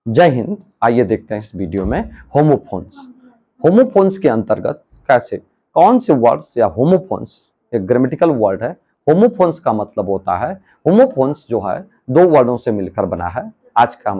जय हिंद। आइए देखते हैं इस वीडियो में होमोफोन्स। होमोफोन्स के अंतर्गत कैसे कौन से वर्ड्स या होमोफोन्स एक ग्रामेटिकल वर्ड है। होमोफोन्स का मतलब होता है, होमोफोन्स जो है दो वर्डों से मिलकर बना है। आज का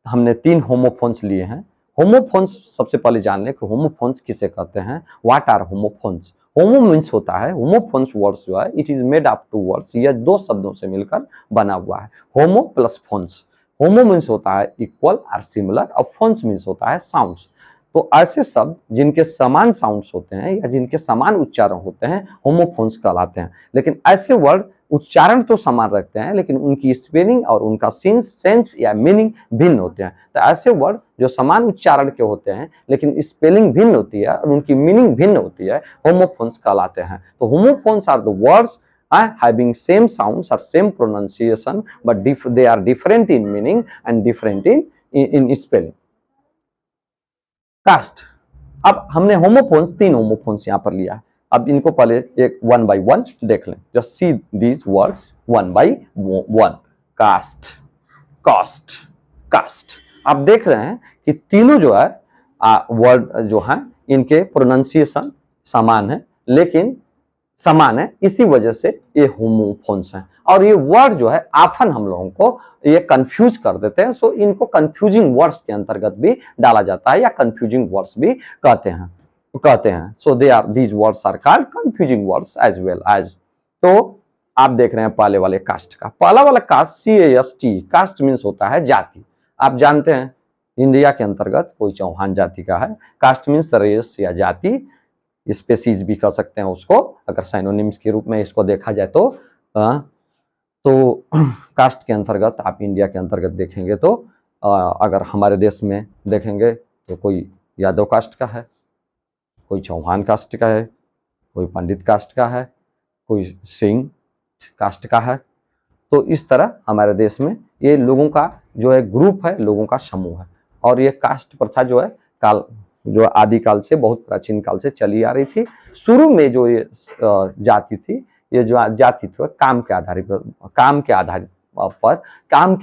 हमने 3 होमोफोन्स लिए हैं। होमोफोन्स सबसे पहले जान लें कि होमोफोन्स किसे कहते हैं। What are homophones. Homo means होता है, होमोफोन्स वर्ड्स जो है it is made up two words, यह दो शब्दों से मिलकर बना हुआ है। Homo plus phones. Homo means होता है इक्वल और सिमिलर, और फोन्स मीन्स होता है साउंड्स। तो ऐसे शब्द जिनके समान साउंड्स होते हैं या जिनके समान उच्चारण होते हैं होमोफोन्स कहलाते हैं। लेकिन ऐसे वर्ड उच्चारण तो समान रखते हैं लेकिन उनकी स्पेलिंग और उनका सेंस या मीनिंग भिन्न होते हैं। तो ऐसे वर्ड जो समान उच्चारण के होते हैं लेकिन स्पेलिंग भिन्न होती है और उनकी मीनिंग भिन्न होती है, होमोफोन्स कहलाते हैं। तो homophones are the words having same sounds or same pronunciation but they are different in meaning and different in spelling. Cast. अब हमने होमोफोन्स 3 होमोफोन्स यहाँ पर लिया है। अब इनको पहले एक वन बाय वन देख लें। Just see these words one by one. Cast, cast, cast. आप देख रहे हैं कि तीनों जो है वर्ड जो है इनके प्रोनाउंसिएशन समान है, लेकिन समान है, इसी वजह से ये होमोफोन्स हैं। और ये वर्ड जो है ऑफन हम लोगों को ये कंफ्यूज कर देते हैं। सो इनको कंफ्यूजिंग वर्ड्स के अंतर्गत भी डाला जाता है या कंफ्यूजिंग वर्ड्स भी कहते हैं। So they are these words are called confusing words as well as. तो आप देख रहे हैं पहले वाले कास्ट का, पहला वाला कास्ट CAST। कास्ट मीन्स होता है जाति। आप जानते हैं इंडिया के अंतर्गत कोई चौहान जाति का है। कास्ट मीन्स रेस या जाति, स्पेसीज भी कह सकते हैं उसको, अगर साइनोनिम्स के रूप में इसको देखा जाए तो। कास्ट के अंतर्गत आप इंडिया के अंतर्गत देखेंगे तो अगर हमारे देश में देखेंगे तो कोई यादव कास्ट का है, कोई चौहान कास्ट का है, कोई पंडित कास्ट का है, कोई सिंह कास्ट का है। तो इस तरह हमारे देश में ये लोगों का जो है ग्रुप है, लोगों का समूह है। और ये कास्ट प्रथा जो है जो आदिकाल से, बहुत प्राचीन काल से चली आ रही थी। शुरू में जो ये जाति थी, ये जो जाति थी काम के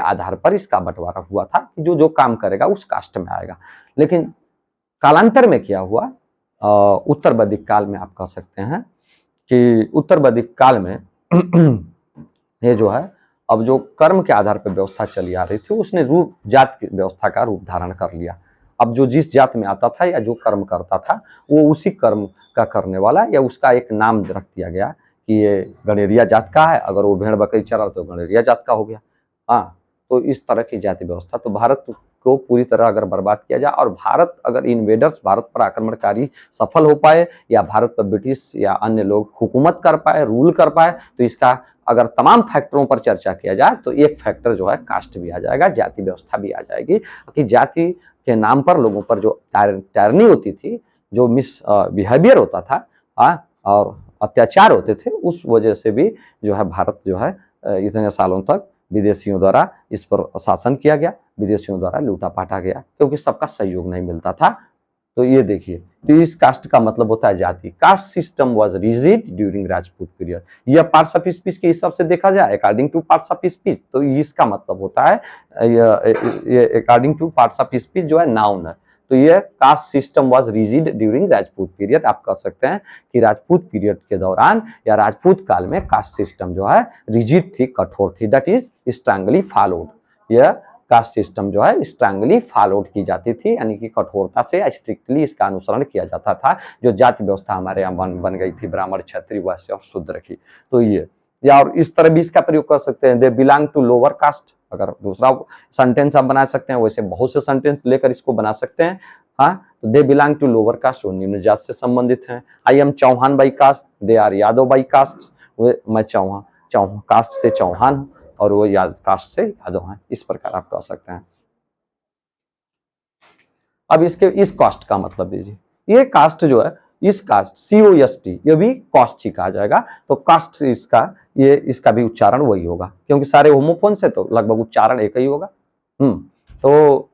आधार पर इसका बंटवारा हुआ था कि जो काम करेगा उस कास्ट में आएगा। लेकिन कालांतर में क्या हुआ, उत्तर वैदिक काल में आप कह सकते हैं कि उत्तर वैदिक काल में ये जो है अब जो कर्म के आधार पर व्यवस्था चली आ रही थी उसने रूप जात की व्यवस्था का रूप धारण कर लिया। अब जो जिस जात में आता था या जो कर्म करता था वो उसी कर्म का करने वाला, या उसका एक नाम रख दिया गया कि ये गणेरिया जात का है। अगर वो भेड़ बकरी चरा तो गणेरिया जात का हो गया। हाँ, तो इस तरह की जाति व्यवस्था। तो भारत को पूरी तरह अगर बर्बाद किया जाए और भारत अगर इन्वेडर्स भारत पर आक्रमणकारी सफल हो पाए या भारत पर ब्रिटिश या अन्य लोग हुकूमत कर पाए, रूल कर पाए, तो इसका अगर तमाम फैक्टरों पर चर्चा किया जाए तो एक फैक्टर जो है कास्ट भी आ जाएगा, जाति व्यवस्था भी आ जाएगी। कि जाति के नाम पर लोगों पर जो टायरनी होती थी, जो मिस बिहेवियर होता था और अत्याचार होते थे, उस वजह से भी जो है भारत जो है इतने सालों तक विदेशियों द्वारा इस पर शासन किया गया, विदेशियों द्वारा लूटा पाटा गया, क्योंकि सबका सहयोग नहीं मिलता था। तो ये देखिए, तो इस कास्ट का मतलब होता है जाति। Caste system was rigid during Rajput period. यह पार्ट्स ऑफ स्पीच के हिसाब से देखा जाए according two parts of speech, तो इसका मतलब होता है ये according two parts of speech जो है नाउन है। तो ये caste system was rigid during Rajput period. आप कह सकते हैं कि राजपूत पीरियड के दौरान या राजपूत काल में कास्ट सिस्टम जो है रिजिड थी, कठोर थी, दैट इज स्ट्रांगली फॉलोड। यह कास्ट सिस्टम जो है स्ट्रांगली फॉलोड की जाती थी, यानी कि कठोरता से स्ट्रिक्टली इसका अनुसरण किया जाता था। जो जाति व्यवस्था हमारे यहाँ बन गई थी ब्राह्मण, क्षत्रिय, वैश्य और शूद्र की। तो ये या और इस तरह भी इसका प्रयोग कर सकते हैं, they belong to lower caste. अगर दूसरा सेंटेंस आप बना सकते हैं, वैसे बहुत से सेंटेंस लेकर इसको बना सकते हैं। हाँ, तो they belong to lower caste, वो निम्न जात से संबंधित हैं। I am Chauhan by caste, they are Yadav by caste. मैं चौहान कास्ट से चौहान हूँ और वो कास्ट से यादव हैं। इस प्रकार आप कह सकते हैं। अब इस कास्ट का मतलब दीजिए। ये कास्ट जो है, इस कास्ट COST, ये भी कास्ट ही कहा जाएगा। तो कास्ट इसका भी उच्चारण वही होगा, क्योंकि सारे होमोफोन से तो लगभग उच्चारण एक ही होगा। तो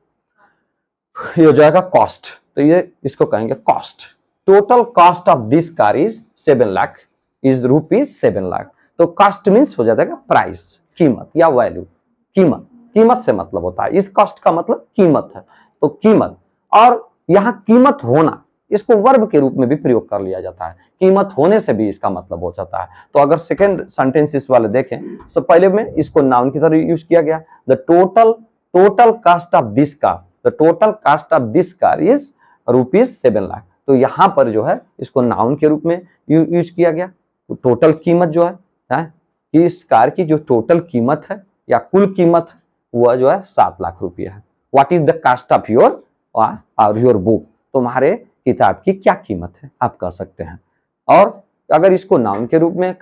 ये हो जाएगा कॉस्ट। तो ये इसको कहेंगे cost. Total cost of this car is 7 lakh, is ₹7 lakh. तो कॉस्ट मीन्स हो जाता है प्राइस, कीमत या वैल्यू, कीमत। कीमत से मतलब होता है। इस कॉस्ट का मतलब कीमत है, तो कीमत। और यहाँ कीमत होना, इसको वर्ब के रूप में भी प्रयोग कर लिया जाता है, कीमत होने से भी इसका मतलब हो जाता है। तो अगर सेकेंड सेंटेंस इस वाले देखें तो पहले में इसको नाउन की तरह यूज किया गया, the total cast of this car, the total cast of this car is ₹7 lakh. तो यहाँ पर जो है इसको नाउन के रूप में यूज किया गया। तो टोटल कीमत जो है कि इस कार की जो टोटल कीमत है या कुल कीमत है वह जो है 7 लाख रुपया है। What is the cost of your book, तुम्हारे किताब की क्या कीमत है, आप कह सकते हैं। और अगर इसको नाउन के रूप में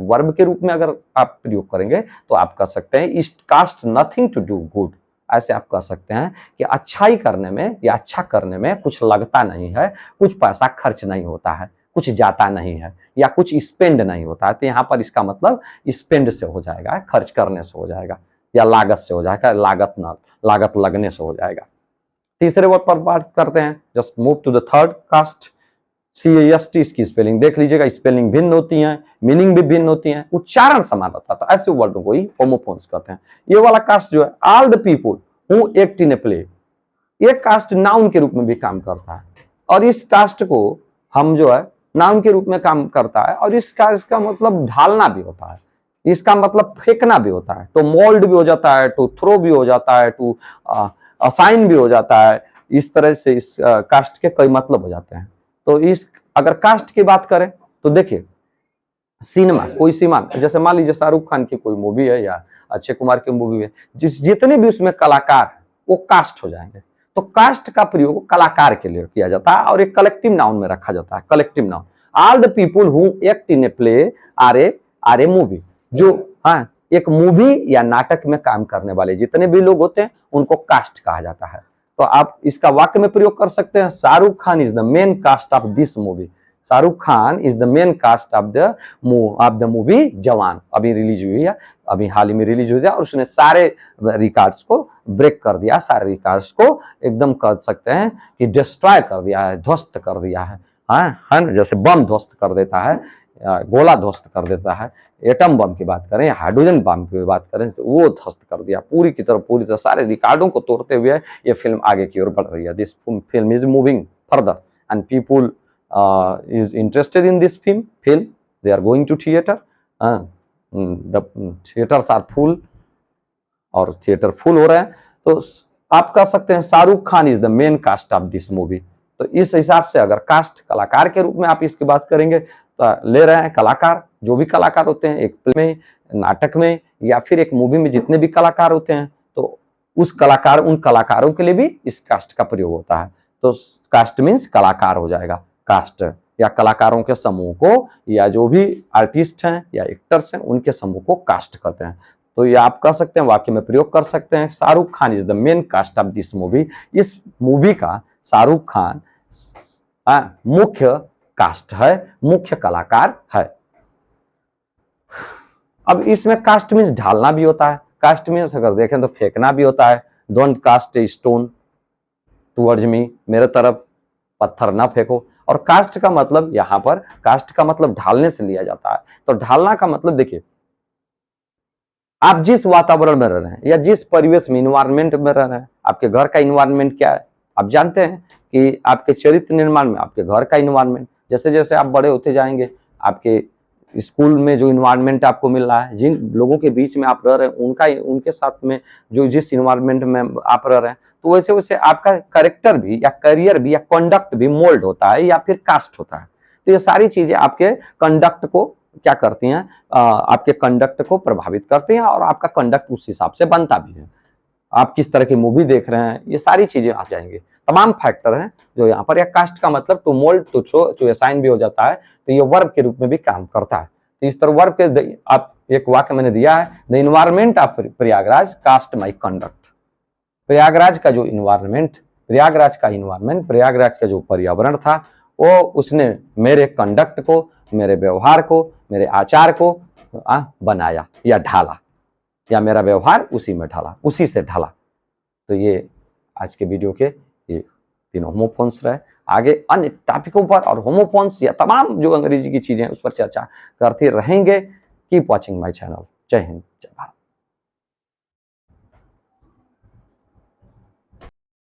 वर्ब के रूप में अगर आप प्रयोग करेंगे तो आप कह सकते हैं it cost nothing to do good. ऐसे आप कह सकते हैं कि अच्छाई करने में या अच्छा करने में कुछ लगता नहीं है, कुछ पैसा खर्च नहीं होता है, कुछ जाता नहीं है, या कुछ स्पेंड नहीं होता है। तो यहाँ पर इसका मतलब स्पेंड से हो जाएगा, खर्च करने से हो जाएगा, या लागत से हो जाएगा, लागत लगने से हो जाएगा। तीसरे वर्ड पर बात करते हैं, just move to the third cast. CAST इसकी स्पेलिंग देख लीजिएगा, स्पेलिंग भिन्न होती है, मीनिंग भी भिन्न होती है, उच्चारण समान होता है, तो ऐसे वर्डों को ही होमोफोन्स कहते हैं। ये वाला कास्ट जो है, all the people who act in a play, ये कास्ट नाउन के रूप में भी काम करता है, और इस कास्ट को हम जो है नाउन के रूप में काम करता है, और इस कास्ट का मतलब ढालना भी होता है, इसका मतलब फेंकना भी होता है, तो मोल्ड भी हो जाता है, टू थ्रो भी हो जाता है, टू असाइन भी हो जाता है। इस तरह से इस कास्ट के कई मतलब हो जाते हैं। तो इस अगर कास्ट की बात करें तो देखिए, सिनेमा कोई सिनेमा, जैसे मान लीजिए शाहरुख खान की कोई मूवी है या अक्षय कुमार की मूवी है, जितने भी उसमें कलाकार वो कास्ट हो जाएंगे। तो कास्ट का प्रयोग कलाकार के लिए किया जाता है और एक कलेक्टिव नाउन में रखा जाता है, collective noun. All the people who act in a play or a movie, जो हाँ एक मूवी या नाटक में काम करने वाले जितने भी लोग होते हैं उनको कास्ट कहा जाता है। तो आप इसका वाक्य में प्रयोग कर सकते हैं, Shahrukh Khan is the main cast of this movie, Shahrukh Khan is the main cast of the movie Jawan. अभी रिलीज हुई है, अभी हाल ही में रिलीज हुई है, और उसने सारे रिकॉर्ड्स को ब्रेक कर दिया, सारे रिकॉर्ड्स को एकदम कह सकते हैं कि डिस्ट्रॉय कर दिया है, ध्वस्त कर दिया है ना, जैसे बम ध्वस्त कर देता है, गोला ध्वस्त कर देता है, एटम बम की बात करें, हाइड्रोजन बम की बात करें, तो वो ध्वस्त कर दिया पूरी तरह सारे रिकॉर्डों को तोड़ते हुए ये फिल्म आगे की ओर बढ़ रही है। This film is moving further and people is interested in this film, they are going to theater, the theaters are full, और थिएटर फुल हो रहे हैं। तो आप कह सकते हैं Shahrukh Khan is the main cast of this movie. तो इस हिसाब से अगर कास्ट कलाकार के रूप में आप इसकी बात करेंगे तो ले रहे हैं कलाकार, जो भी कलाकार होते हैं एक फिल्म में, नाटक में, या फिर एक मूवी में जितने भी कलाकार होते हैं, तो उन कलाकारों के लिए भी इस कास्ट का प्रयोग होता है। तो कास्ट मीन्स कलाकार हो जाएगा, कास्ट या कलाकारों के समूह को, या जो भी आर्टिस्ट हैं या एक्टर्स हैं उनके समूह को कास्ट कहते हैं। तो ये आप कह सकते हैं, वाक्य में प्रयोग कर सकते हैं, Shahrukh Khan is the main cast of this movie. इस मूवी का शाहरुख खान मुख्य कास्ट है, मुख्य कलाकार है। अब इसमें कास्ट मीन्स ढालना भी होता है, कास्ट मीन्स अगर देखें तो फेंकना भी होता है। Don't cast a stone towards me, मेरे तरफ पत्थर ना फेंको। और कास्ट का मतलब, यहां पर कास्ट का मतलब ढालने से लिया जाता है। तो ढालना का मतलब देखिए, आप जिस वातावरण में रह रहे हैं या जिस परिवेश में, इन्वायरमेंट में रह रहे हैं, आपके घर का इन्वायरमेंट क्या है, आप जानते हैं कि आपके चरित्र निर्माण में आपके घर का इन्वायरमेंट, जैसे जैसे आप बड़े होते जाएंगे, आपके स्कूल में जो इन्वायरमेंट आपको मिल रहा है, जिन लोगों के बीच में आप रह रहे हैं, उनके साथ में जो जिस इन्वायरमेंट में आप रह रहे हैं, तो वैसे वैसे आपका कैरेक्टर भी या करियर भी या कंडक्ट भी मोल्ड होता है या फिर कास्ट होता है। तो ये सारी चीजें आपके कंडक्ट को क्या करती हैं, आपके कंडक्ट को प्रभावित करती हैं, और आपका कंडक्ट उस हिसाब से बनता भी है। आप किस तरह की मूवी देख रहे हैं, ये सारी चीजें आ जाएंगे, तमाम फैक्टर हैं जो यहाँ पर। या कास्ट का मतलब to mould, to throw, to assign भी हो जाता है, तो ये वर्ब के रूप में भी काम करता है। तो इस तरह वर्ब के आप एक वाक्य मैंने दिया है, the environment of Prayagraj cast my conduct. Prayagraj का इन्वायरमेंट, प्रयागराज का जो पर्यावरण था, वो उसने मेरे कंडक्ट को, मेरे व्यवहार को, मेरे आचार को बनाया या ढाला, या मेरा व्यवहार उसी में ढाला, उसी से ढाला। तो ये आज के वीडियो के ये तीनों होमोफोन्स रहे। आगे अन्य टॉपिकों पर और होमोफोन्स या तमाम जो अंग्रेजी की चीजें उस पर चर्चा करते रहेंगे। Keep watching my channel. जय हिंद, जय भारत।